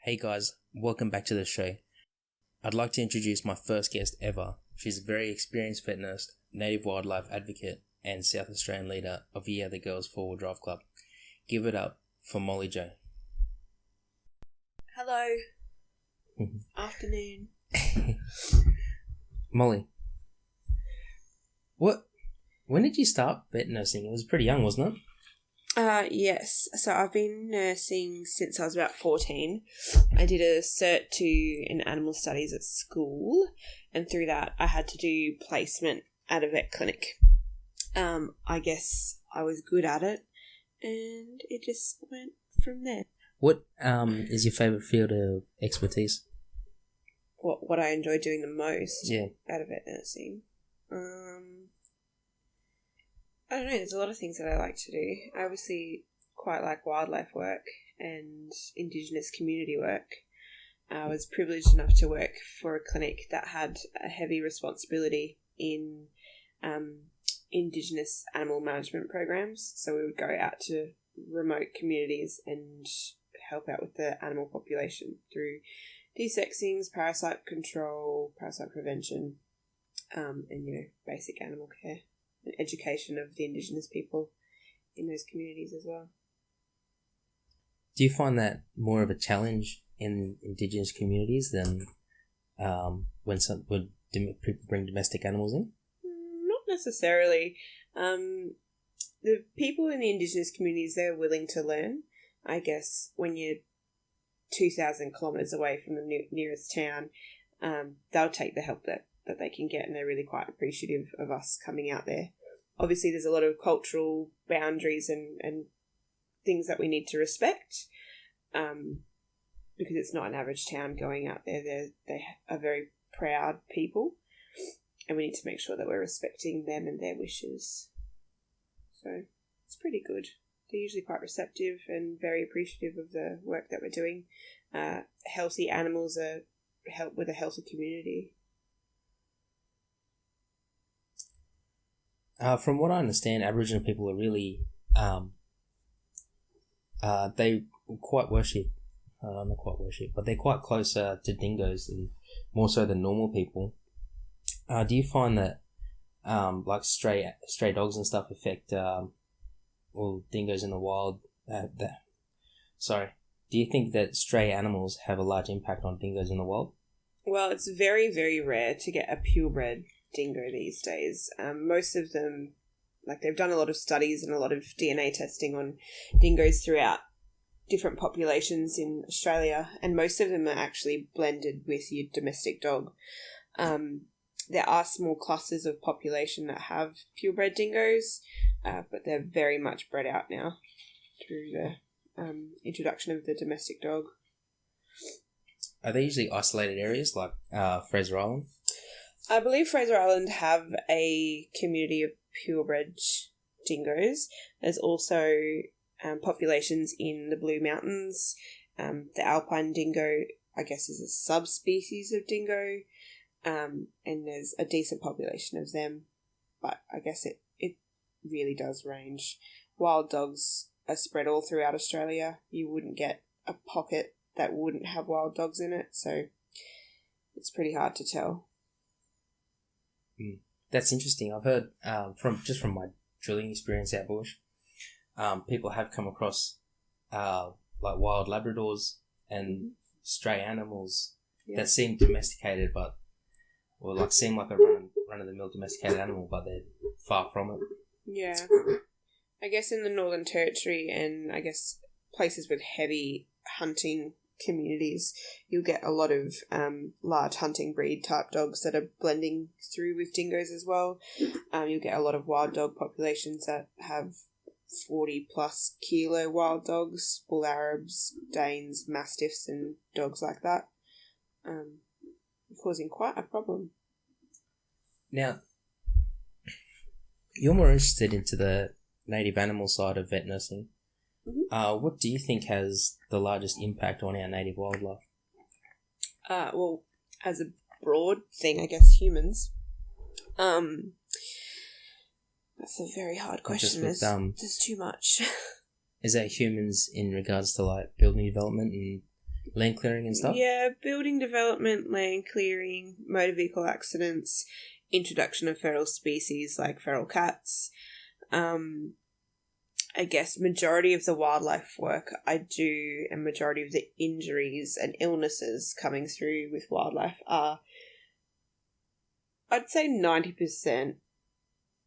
Hey guys, welcome back to the show. I'd like to introduce my first guest ever. She's a very experienced vet nurse, native wildlife advocate, and South Australian leader of Yeah the Girls 4-Wheel Drive Club. Give it up for Molly Jo. Hello. Afternoon. Molly, when did you start vet nursing? It was pretty young, wasn't it? Yes. So I've been nursing since I was about 14. I did a Cert 2 in animal studies at school, and through that I had to do placement at a vet clinic. I guess I was good at it, and it just went from there. What is your favourite field of expertise? What I enjoy doing the most out of vet nursing? I don't know, there's a lot of things that I like to do. I obviously quite like wildlife work and Indigenous community work. I was privileged enough to work for a clinic that had a heavy responsibility in Indigenous animal management programs. So we would go out to remote communities and help out with the animal population through desexings, parasite control, parasite prevention, and, basic animal care. Education of the Indigenous people in those communities as well. Do you find that more of a challenge in Indigenous communities than when people bring domestic animals in? Not necessarily. The people in the Indigenous communities, they're willing to learn. I guess when you're 2,000 kilometres away from the nearest town, they'll take the help that they can get, and they're really quite appreciative of us coming out there. Obviously, there's a lot of cultural boundaries and things that we need to respect, because it's not an average town going out there. They are very proud people, and we need to make sure that we're respecting them and their wishes. So it's pretty good. They're usually quite receptive and very appreciative of the work that we're doing. Healthy animals are help with a healthy community. From what I understand, Aboriginal people are really, they quite worship, not quite worship, but they're quite closer to dingoes and more so than normal people. Do you find that, like stray dogs and stuff affect, dingoes in the wild? Do you think that stray animals have a large impact on dingoes in the wild? Well, it's very, very rare to get a purebred dingo these days. Most of them, they've done a lot of studies and a lot of DNA testing on dingoes throughout different populations in Australia, and most of them are actually blended with your domestic dog. There are small clusters of population that have purebred dingoes, but they're very much bred out now through the introduction of the domestic dog. Are they usually isolated areas like Fraser Island? I believe Fraser Island have a community of purebred dingoes. There's also populations in the Blue Mountains. The alpine dingo, I guess, is a subspecies of dingo, and there's a decent population of them, but I guess it really does range. Wild dogs are spread all throughout Australia. You wouldn't get a pocket that wouldn't have wild dogs in it, so it's pretty hard to tell. That's interesting. I've heard from my drilling experience out bush, people have come across like wild Labradors and stray animals that seem domesticated, seem like a run of the mill domesticated animal, but they're far from it. Yeah, I guess in the Northern Territory and I guess places with heavy hunting communities, you'll get a lot of large hunting breed type dogs that are blending through with dingoes as well. You'll get a lot of wild dog populations that have 40 plus kilo wild dogs, bull Arabs, Danes, Mastiffs and dogs like that, causing quite a problem. Now, you're more interested into the native animal side of vet nursing. Mm-hmm. What do you think has the largest impact on our native wildlife? Well, as a broad thing, I guess humans. That's a very hard question. There's too much. Is that humans in regards to like building development and land clearing and stuff? Yeah, building development, land clearing, motor vehicle accidents, introduction of feral species like feral cats. I guess majority of the wildlife work I do and majority of the injuries and illnesses coming through with wildlife are, I'd say 90%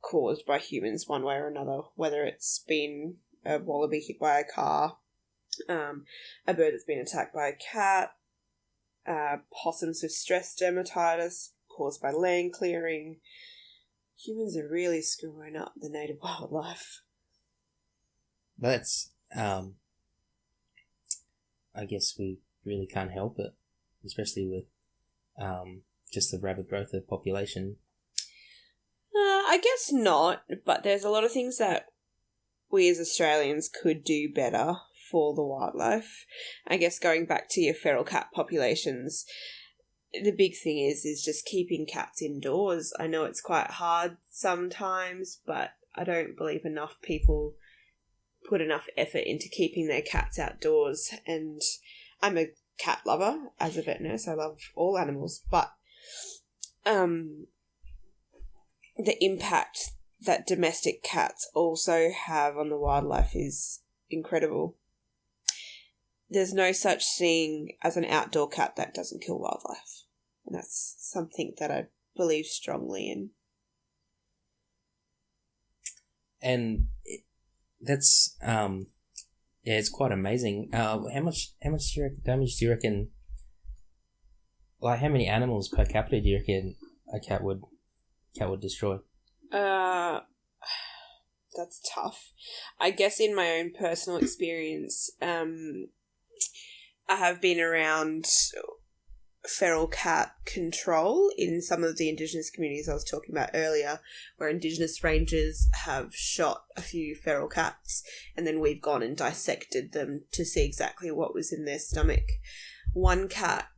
caused by humans one way or another, whether it's been a wallaby hit by a car, a bird that's been attacked by a cat, possums with stress dermatitis caused by land clearing. Humans are really screwing up the native wildlife. That's, I guess we really can't help it, especially with just the rapid growth of population. I guess not, but there's a lot of things that we as Australians could do better for the wildlife. I guess going back to your feral cat populations, the big thing is just keeping cats indoors. I know it's quite hard sometimes, but I don't believe enough people put enough effort into keeping their cats outdoors. And I'm a cat lover as a vet nurse. I love all animals, but the impact that domestic cats also have on the wildlife is incredible. There's no such thing as an outdoor cat that doesn't kill wildlife. And that's something that I believe strongly in. And that's, it's quite amazing. How much damage do you reckon, like how many animals per capita do you reckon a cat would destroy? That's tough. I guess in my own personal experience, I have been around feral cat control in some of the Indigenous communities I was talking about earlier, where Indigenous rangers have shot a few feral cats and then we've gone and dissected them to see exactly what was in their stomach. One cat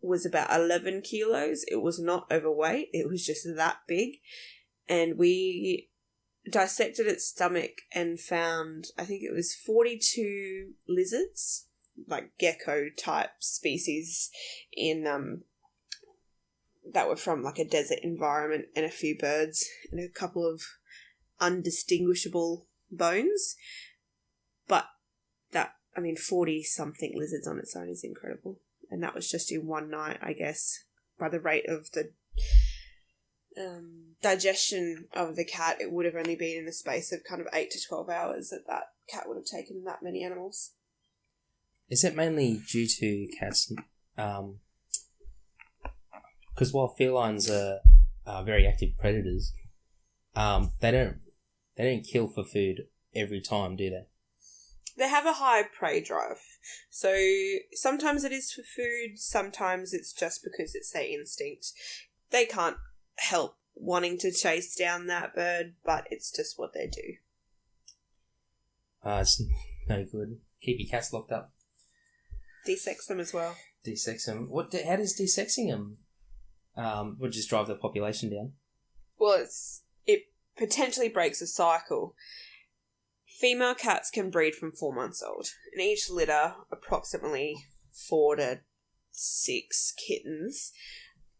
was about 11 kilos. It was not overweight. It was just that big. And we dissected its stomach and found, I think it was 42 lizards, like gecko type species in that were from like a desert environment, and a few birds and a couple of undistinguishable bones. But 40 something lizards on its own is incredible. And that was just in one night, I guess, by the rate of the digestion of the cat. It would have only been in the space of kind of 8 to 12 hours that cat would have taken that many animals. Is it mainly due to cats? Because while felines are very active predators, they don't kill for food every time, do they? They have a high prey drive. So sometimes it is for food, sometimes it's just because it's their instinct. They can't help wanting to chase down that bird, but it's just what they do. It's no good. Keep your cats locked up. Desex them as well. Desex them. How does desexing them would just drive the population down? Well, it potentially breaks a cycle. Female cats can breed from 4 months old, and each litter approximately 4 to 6 kittens.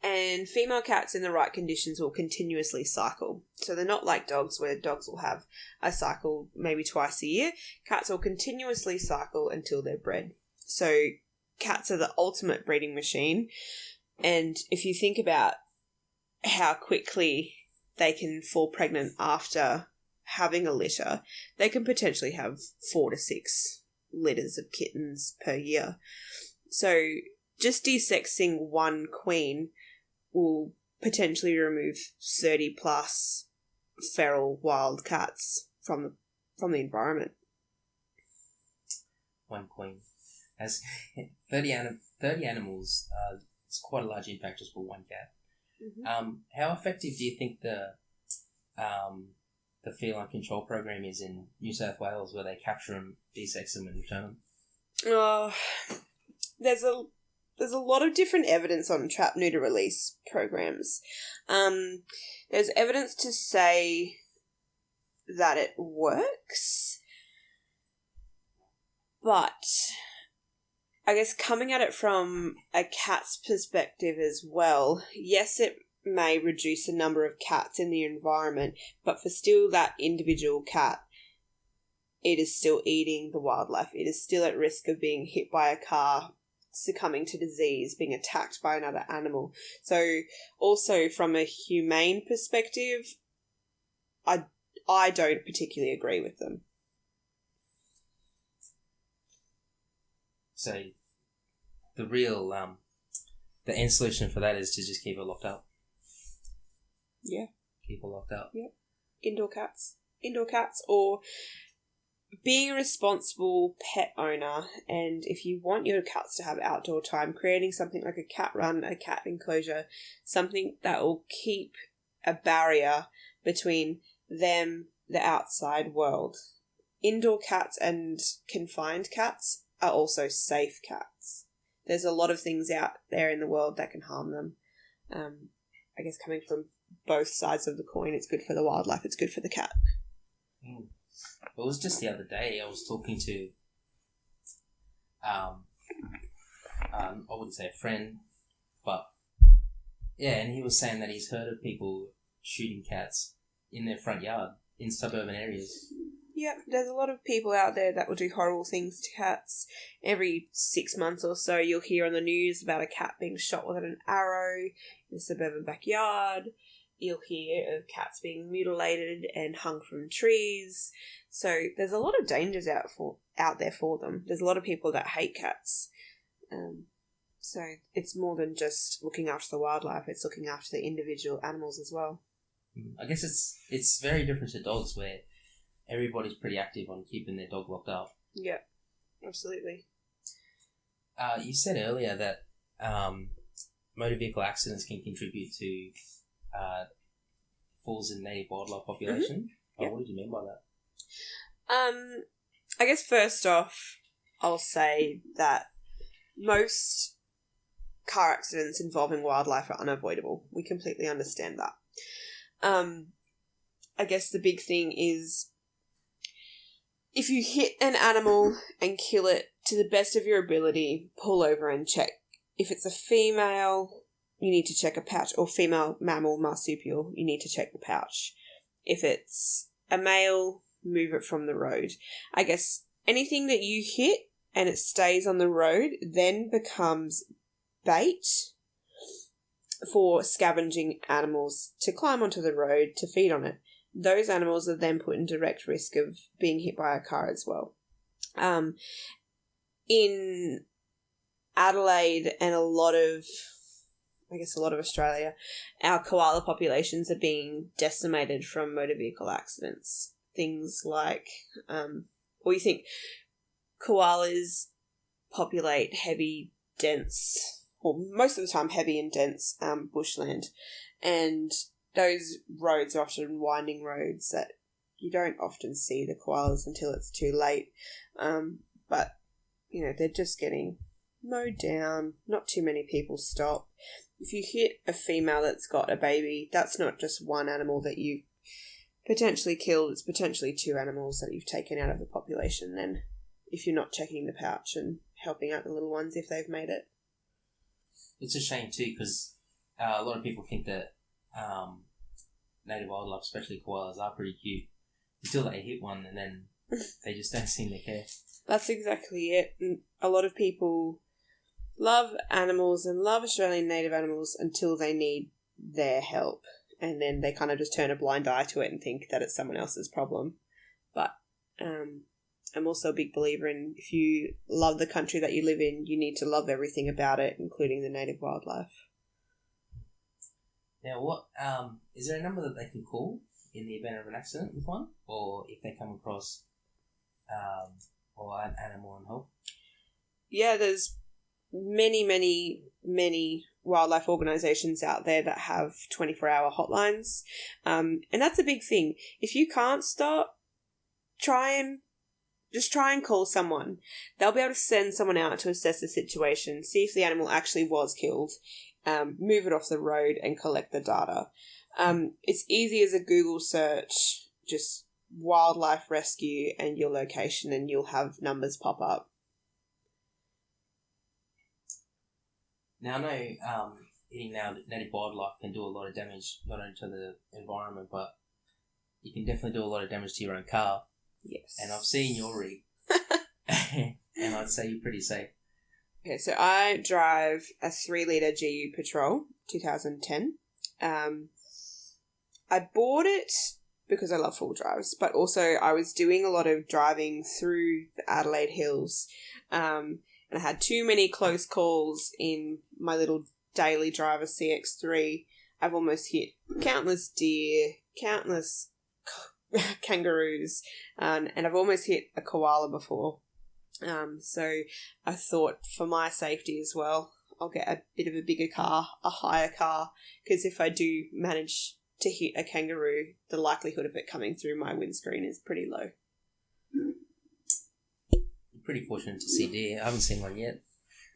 And female cats in the right conditions will continuously cycle. So they're not like dogs, where dogs will have a cycle maybe twice a year. Cats will continuously cycle until they're bred. So cats are the ultimate breeding machine. And if you think about how quickly they can fall pregnant after having a litter, they can potentially have 4 to 6 litters of kittens per year. So just desexing one queen will potentially remove 30 plus feral wild cats from the environment. One queen. As 30 animals, it's quite a large impact just for one cat. Mm-hmm. How effective do you think the feline control program is in New South Wales, where they capture them, desex them and return them? Oh, there's a lot of different evidence on trap, neuter, release programs. There's evidence to say that it works, but I guess coming at it from a cat's perspective as well, yes, it may reduce the number of cats in the environment, but for still that individual cat, it is still eating the wildlife. It is still at risk of being hit by a car, succumbing to disease, being attacked by another animal. So also from a humane perspective, I don't particularly agree with them. So the real the end solution for that is to just keep it locked up. Yeah. Keep it locked up. Yeah. Indoor cats, or being a responsible pet owner, and if you want your cats to have outdoor time, creating something like a cat run, a cat enclosure, something that will keep a barrier between them, the outside world. Indoor cats and confined cats are also safe cats. There's a lot of things out there in the world that can harm them. I guess coming from both sides of the coin, it's good for the wildlife, it's good for the cat. Mm. It was just the other day I was talking to, I wouldn't say a friend, but yeah, and he was saying that he's heard of people shooting cats in their front yard in suburban areas. Yep, there's a lot of people out there that will do horrible things to cats. Every 6 months or so you'll hear on the news about a cat being shot with an arrow in a suburban backyard. You'll hear of cats being mutilated and hung from trees. So there's a lot of dangers out there for them. There's a lot of people that hate cats. So it's more than just looking after the wildlife, it's looking after the individual animals as well. I guess it's very different to dogs, where everybody's pretty active on keeping their dog locked up. Yeah, absolutely. You said earlier that motor vehicle accidents can contribute to falls in native wildlife population. Mm-hmm. Yep. What did you mean by that? I guess first off, I'll say that most car accidents involving wildlife are unavoidable. We completely understand that. I guess the big thing is, if you hit an animal and kill it to the best of your ability, pull over and check. If it's a female, you need to check a pouch, or female mammal marsupial, you need to check the pouch. If it's a male, move it from the road. I guess anything that you hit and it stays on the road then becomes bait for scavenging animals to climb onto the road to feed on it. Those animals are then put in direct risk of being hit by a car as well. In Adelaide and a lot of Australia, our koala populations are being decimated from motor vehicle accidents. Things like, you think koalas populate heavy, dense, or most of the time heavy and dense bushland, and those roads are often winding roads that you don't often see the koalas until it's too late. But, they're just getting mowed down. Not too many people stop. If you hit a female that's got a baby, that's not just one animal that you potentially killed. It's potentially two animals that you've taken out of the population then, if you're not checking the pouch and helping out the little ones if they've made it. It's a shame too, because a lot of people think that native wildlife, especially koalas, are pretty cute until they hit one, and then they just don't seem to care. That's exactly it. And a lot of people love animals and love Australian native animals until they need their help, and then they kind of just turn a blind eye to it and think that it's someone else's problem. But I'm also a big believer in, if you love the country that you live in, you need to love everything about it, including the native wildlife. Now, what is there a number that they can call in the event of an accident with one, or if they come across or an animal in help? Yeah, there's many wildlife organisations out there that have 24-hour hotlines, and that's a big thing. If you can't stop, try and call someone. They'll be able to send someone out to assess the situation, see if the animal actually was killed, move it off the road and collect the data. It's easy as a Google search, just wildlife rescue and your location, and you'll have numbers pop up. Now, I know eating native wildlife can do a lot of damage, not only to the environment, but you can definitely do a lot of damage to your own car. Yes. And I've seen your rig, and I'd say you're pretty safe. Okay, so I drive a 3-litre GU Patrol, 2010. I bought it because I love full drives, but also I was doing a lot of driving through the Adelaide Hills, and I had too many close calls in my little daily driver CX3. I've almost hit countless deer, countless kangaroos, and I've almost hit a koala before. So I thought for my safety as well, I'll get a bit of a bigger car, a higher car, because if I do manage to hit a kangaroo, the likelihood of it coming through my windscreen is pretty low. You're pretty fortunate to see deer. I haven't seen one yet.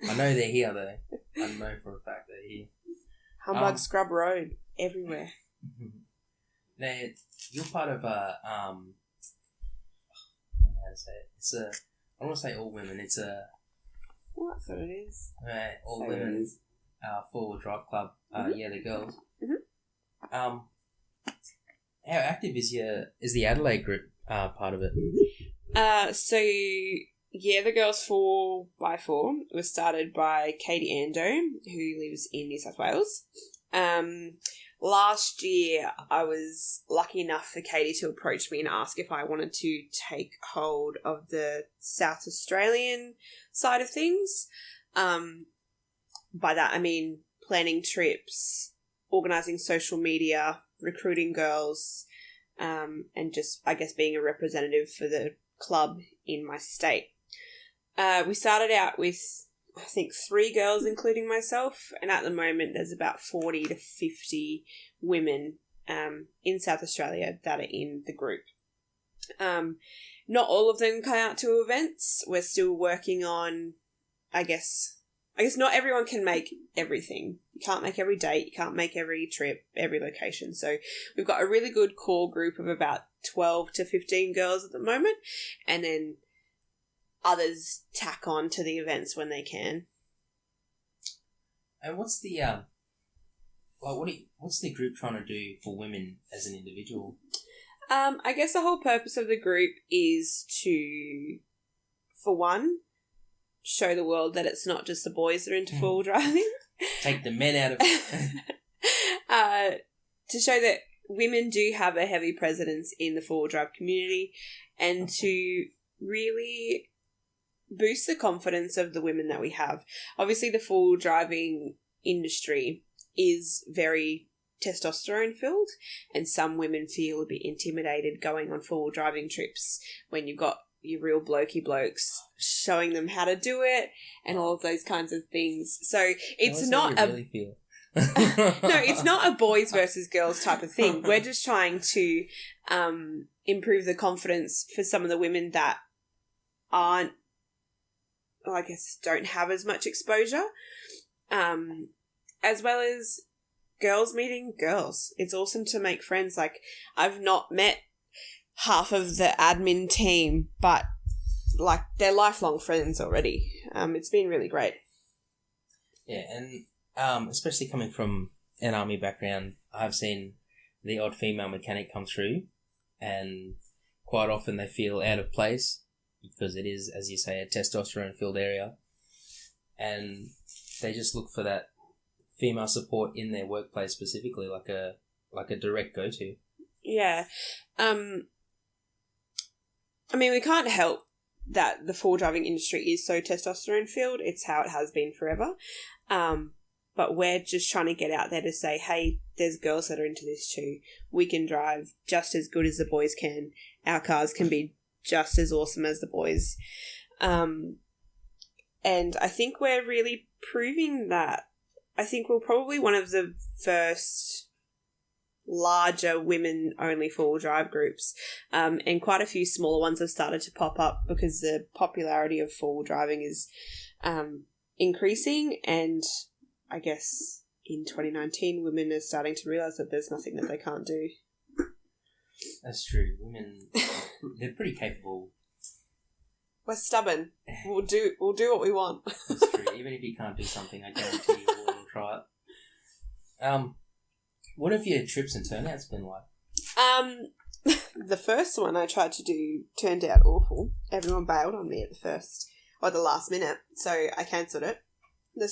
I know they're here though. I know for a fact they're here. Humbug Scrub Road, everywhere. Now, you're part of I don't know how to say it. It's a, I don't want to say all women, it's a... Well, that's what it is. All So women four-wheel drive club. Yeah, the girls. Mm-hmm. How active is the Adelaide group part of it? So yeah, the Girls 4x4 was started by Katie Ando, who lives in New South Wales. Last year, I was lucky enough for Katie to approach me and ask if I wanted to take hold of the South Australian side of things. By that, I mean planning trips, organising social media, recruiting girls, and just, I guess, being a representative for the club in my state. We started out with, I think, 3 girls, including myself, and at the moment there's about 40 to 50 women in South Australia that are in the group. Not all of them come out to events. We're still working on, I guess not everyone can make everything. You can't make every date, you can't make every trip, every location. So we've got a really good core group of about 12 to 15 girls at the moment, and then others tack on to the events when they can. And what's the what's the group trying to do for women as an individual? I guess the whole purpose of the group is to, for one, show the world that it's not just the boys that are into full driving. Take the men out of it. To show that women do have a heavy presence in the four-wheel drive community, and to really boost the confidence of the women that we have. Obviously, the four-wheel driving industry is very testosterone filled, and some women feel a bit intimidated going on four-wheel driving trips when you've got your real blokey blokes showing them how to do it and all of those kinds of things. So it's not a really feel. no, it's not a boys versus girls type of thing. We're just trying to improve the confidence for some of the women that aren't, I guess, don't have as much exposure, as well as girls meeting girls. It's awesome to make friends. Like, I've not met half of the admin team, but like they're lifelong friends already. It's been really great. Yeah, and especially coming from an army background, I've seen the odd female mechanic come through, and quite often they feel out of place because it is, as you say, a testosterone-filled area, and they just look for that female support in their workplace specifically, like a direct go-to. Yeah. I mean, we can't help that the four driving industry is so testosterone filled. It's how it has been forever. But we're just trying to get out there to say, hey, there's girls that are into this too. We can drive just as good as the boys can. Our cars can be just as awesome as the boys. And I think we're really proving that. I think we're probably one of the first larger women-only four-wheel drive groups, and quite a few smaller ones have started to pop up because the popularity of four-wheel driving is increasing, and I guess in 2019 women are starting to realise that there's nothing that they can't do. That's true. Women, they're pretty capable We're stubborn. We'll do what we want. That's true. Even if you can't do something, I guarantee you will try it. What have your trips and turnouts been like? The first one I tried to do turned out awful. Everyone bailed on me at the last minute, so I cancelled it. The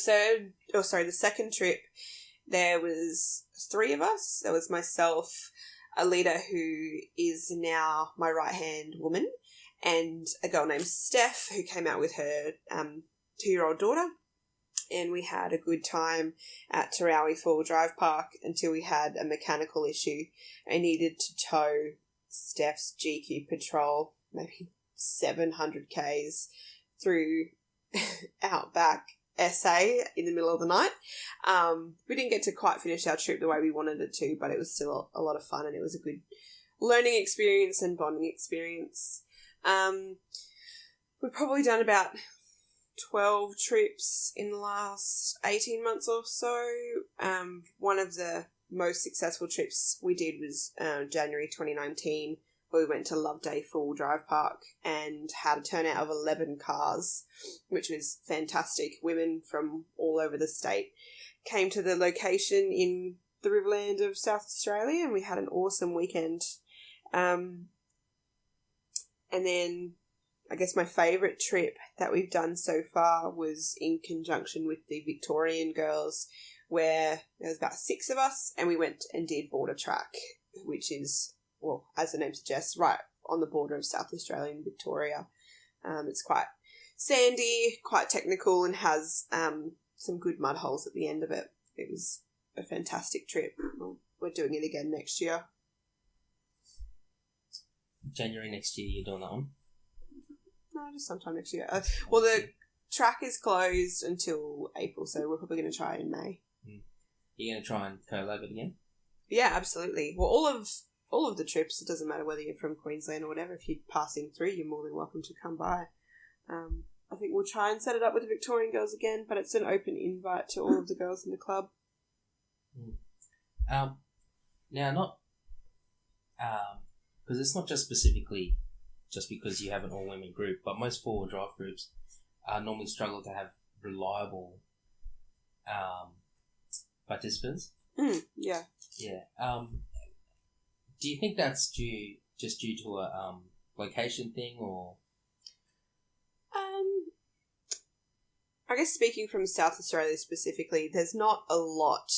second trip, there was 3 of us. There was myself, a leader who is now my right-hand woman, and a girl named Steph who came out with her 2-year-old daughter. And we had a good time at Tarawi Fall Drive Park until we had a mechanical issue. I needed to tow Steph's GQ Patrol, maybe 700 Ks, through outback SA in the middle of the night. We didn't get to quite finish our trip the way we wanted it to, but it was still a lot of fun, and it was a good learning experience and bonding experience. We've probably done about 12 trips in the last 18 months or so. One of the most successful trips we did was January 2019, where we went to Loveday Fall Drive Park and had a turnout of 11 cars, which was fantastic. Women from all over the state came to the location in the Riverland of South Australia, and we had an awesome weekend. And then I guess my favourite trip that we've done so far was in conjunction with the Victorian girls, where there was about 6 of us, and we went and did border track, which is, well, as the name suggests, right on the border of South Australia and Victoria. It's quite sandy, quite technical, and has some good mud holes at the end of it. It was a fantastic trip. We're doing it again next year. January next year, you're doing that one? No, just sometime next year. Well, the track is closed until April, so we're probably going to try in May. You're going to try and collab it again? Yeah, absolutely. Well, all of the trips, it doesn't matter whether you're from Queensland or whatever, if you're passing through, you're more than welcome to come by. I think we'll try and set it up with the Victorian girls again, but it's an open invite to all of the girls in the club. Now, not... because it's not just specifically just because you have an all-women group, but most four-wheel drive groups normally struggle to have reliable participants. Yeah. Yeah. Do you think that's due to a location thing, or? I guess speaking from South Australia specifically, there's not a lot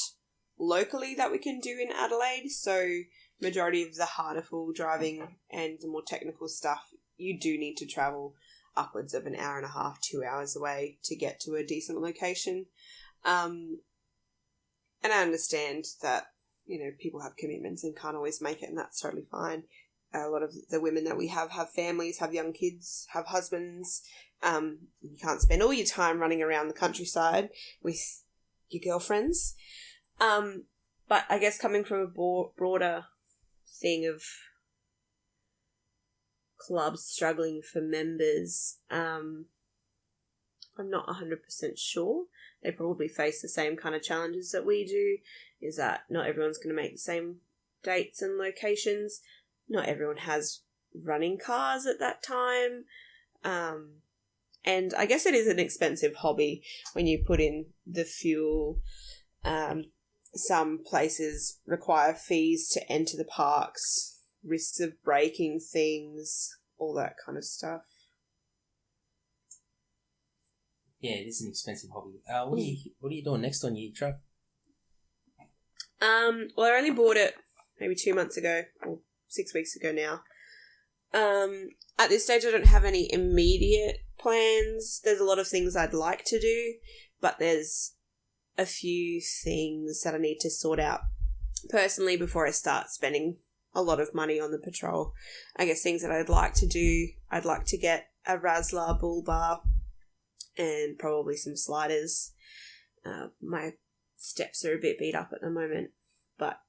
locally that we can do in Adelaide, so majority of the harder full driving and the more technical stuff, you do need to travel upwards of an hour and a half, 2 hours away to get to a decent location. And I understand that, people have commitments and can't always make it, and that's totally fine. A lot of the women that we have families, have young kids, have husbands. You can't spend all your time running around the countryside with your girlfriends. But I guess coming from a broader thing of clubs struggling for members, I'm not 100% sure. They probably face the same kind of challenges that we do, is that not everyone's going to make the same dates and locations. Not everyone has running cars at that time. And I guess it is an expensive hobby when you put in the fuel. Some places require fees to enter the parks, risks of breaking things, all that kind of stuff. Yeah, it is an expensive hobby. What are you doing next on your truck? Well, I only bought it maybe 2 months ago, or 6 weeks ago now. At this stage, I don't have any immediate plans. There's a lot of things I'd like to do, but there's a few things that I need to sort out personally before I start spending a lot of money on the patrol. I guess things that I'd like to do, I'd like to get a Razzler bull bar and probably some sliders. My steps are a bit beat up at the moment, but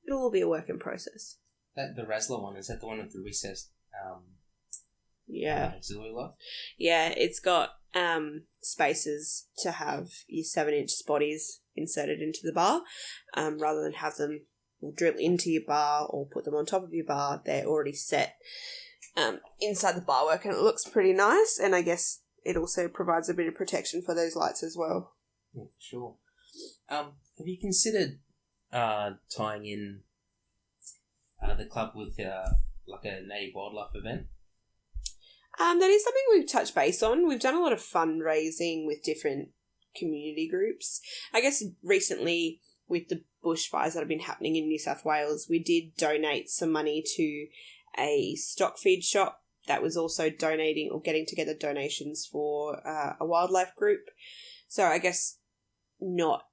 it'll all be a work in process. The Razzler one, is that the one with the recessed auxiliary light? Yeah, it's got spaces to have your 7-inch spotties inserted into the bar, rather than have them drill into your bar or put them on top of your bar. They're already set inside the bar work, and it looks pretty nice, and I guess it also provides a bit of protection for those lights as well. Yeah, for sure. Have you considered tying in the club with like a native wildlife event? That is something we've touched base on. We've done a lot of fundraising with different community groups. I guess recently with the bushfires that have been happening in New South Wales, we did donate some money to a stock feed shop that was also donating or getting together donations for a wildlife group. So I guess not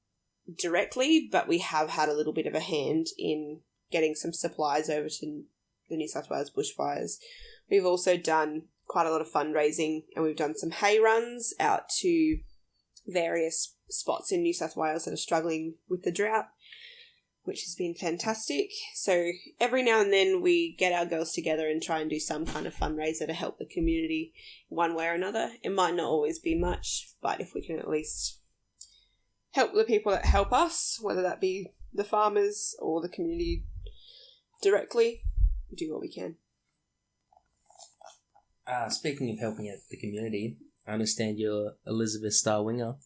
directly, but we have had a little bit of a hand in getting some supplies over to the New South Wales bushfires. We've also done quite a lot of fundraising, and we've done some hay runs out to various spots in New South Wales that are struggling with the drought, which has been fantastic. So every now and then we get our girls together and try and do some kind of fundraiser to help the community one way or another. It might not always be much, but if we can at least help the people that help us, whether that be the farmers or the community directly, do what we can. Speaking of helping out the community, I understand you're Elizabeth Star winger.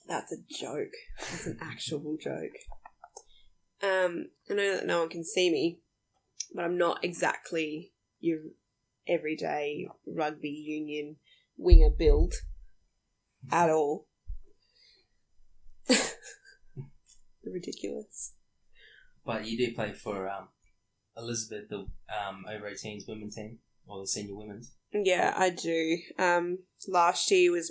That's a joke. That's an actual joke. I know that no one can see me, but I'm not exactly your everyday rugby union winger build at all. Ridiculous. But you do play for Elizabeth, the over 18s women's team, or the senior women's. Yeah, I do. Last year was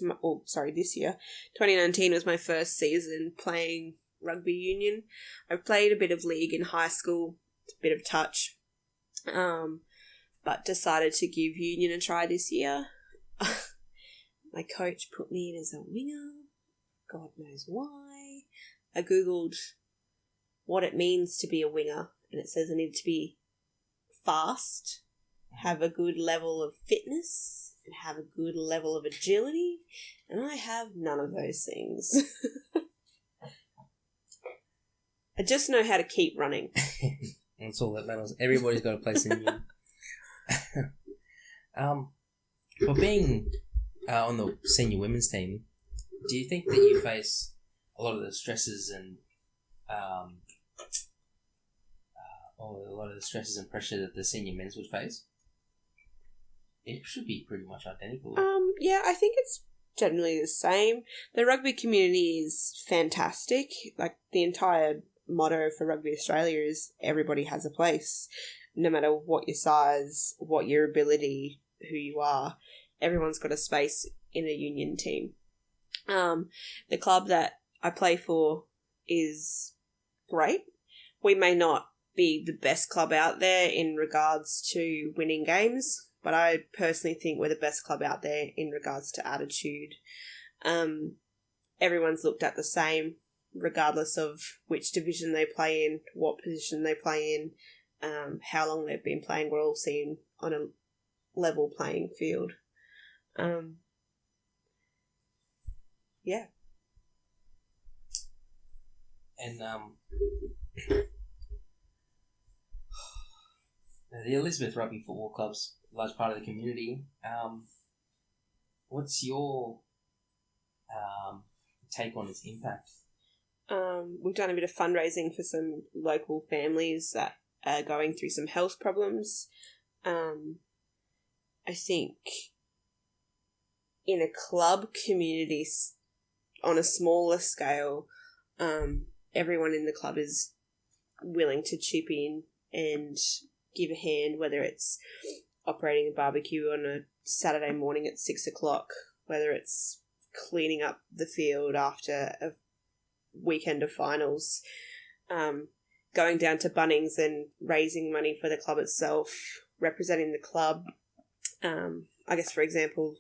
this year, 2019 was my first season playing rugby union. I played a bit of league in high school, a bit of touch, but decided to give union a try this year. My coach put me in as a winger. God knows why. I googled what it means to be a winger, and it says I need to be fast, have a good level of fitness, and have a good level of agility, and I have none of those things. I just know how to keep running. That's all that matters. Everybody's got a place in you. For being on the senior women's team, do you think that you face a lot of the stresses and pressure that the senior men's would face? It should be pretty much identical. Yeah, I think it's generally the same. The rugby community is fantastic. Like, the entire motto for Rugby Australia is everybody has a place. No matter what your size, what your ability, who you are, everyone's got a space in a union team. The club that I play for is great. We may not be the best club out there in regards to winning games, but I personally think we're the best club out there in regards to attitude. Everyone's looked at the same, regardless of which division they play in, what position they play in, how long they've been playing. We're all seen on a level playing field. Yeah. And the Elizabeth Rugby Football Club's a large part of the community. What's your take on its impact? We've done a bit of fundraising for some local families that are going through some health problems. I think in a club community on a smaller scale, everyone in the club is willing to chip in and give a hand, whether it's operating a barbecue on a Saturday morning at 6 o'clock, whether it's cleaning up the field after a weekend of finals, going down to Bunnings and raising money for the club itself, representing the club. I guess, for example,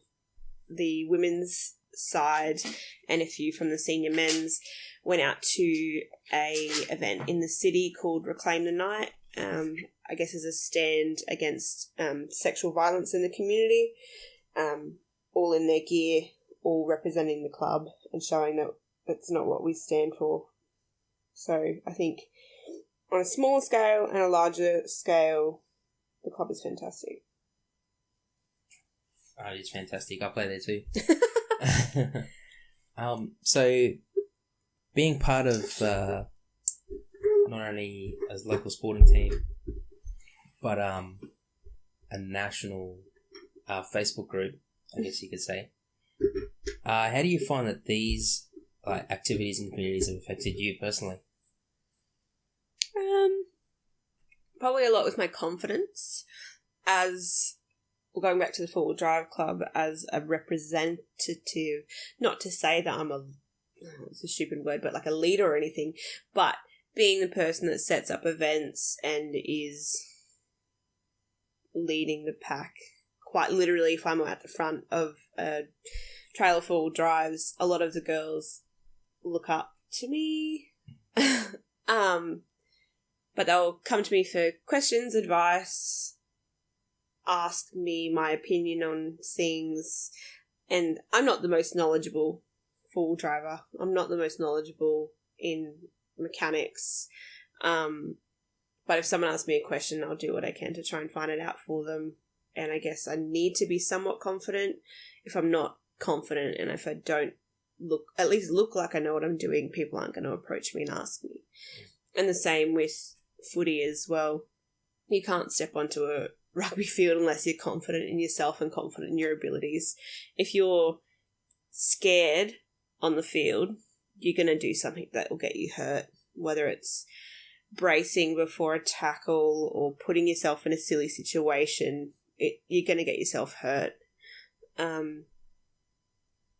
the women's side and a few from the senior men's went out to a event in the city called Reclaim the Night, I guess as a stand against sexual violence in the community, all in their gear, all representing the club and showing that that's not what we stand for. So I think on a smaller scale and a larger scale, the club is fantastic. Oh, it's fantastic. I play there too. So being part of not only a local sporting team, but a national Facebook group, I guess you could say. How do you find that these activities and communities have affected you personally? Probably a lot with my confidence as, going back to the four-wheel drive club, as a representative, not to say that it's a stupid word, but like a leader or anything, but being the person that sets up events and is leading the pack. Quite literally, if I'm at the front of a trail of four-wheel drives, a lot of the girls look up to me. But they'll come to me for questions, advice, ask me my opinion on things, and I'm not the most knowledgeable four-wheel driver. I'm not the most knowledgeable in mechanics. But if someone asks me a question, I'll do what I can to try and find it out for them. And I guess I need to be somewhat confident. If I'm not confident and if I don't at least look like I know what I'm doing, people aren't going to approach me and ask me. And the same with footy as well. You can't step onto a rugby field unless you're confident in yourself and confident in your abilities. If you're scared on the field, you're going to do something that will get you hurt, whether it's bracing before a tackle or putting yourself in a silly situation. You're going to get yourself hurt.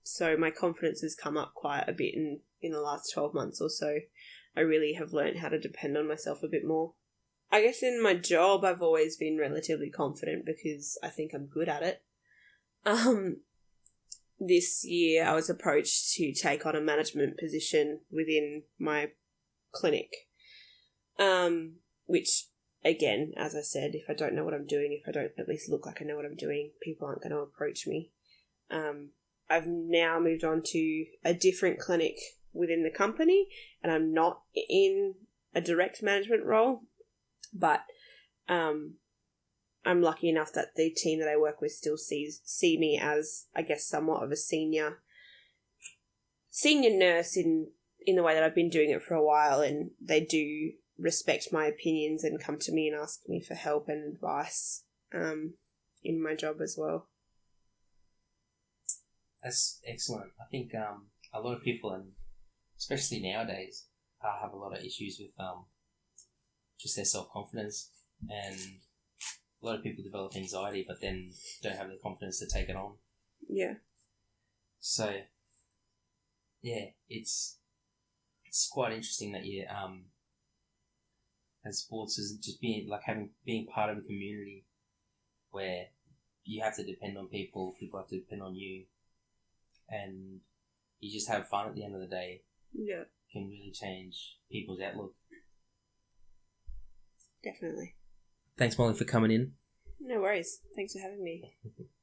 So my confidence has come up quite a bit in the last 12 months or so. I really have learned how to depend on myself a bit more. I guess in my job, I've always been relatively confident because I think I'm good at it. This year, I was approached to take on a management position within my clinic, which, again, as I said, if I don't know what I'm doing, if I don't at least look like I know what I'm doing, people aren't going to approach me. I've now moved on to a different clinic within the company, and I'm not in a direct management role, but I'm lucky enough that the team that I work with still see me as, I guess, somewhat of a senior nurse in the way that I've been doing it for a while, and they do respect my opinions and come to me and ask me for help and advice in my job as well. That's excellent. I think a lot of people, and especially nowadays, have a lot of issues with just their self-confidence, and a lot of people develop anxiety but then don't have the confidence to take it on. Yeah. So, yeah, it's quite interesting that you and sports isn't just being part of a community where you have to depend on people have to depend on you, and you just have fun at the end of the day. Yeah. Can really change people's outlook. Definitely. Thanks, Molly, for coming in. No worries. Thanks for having me.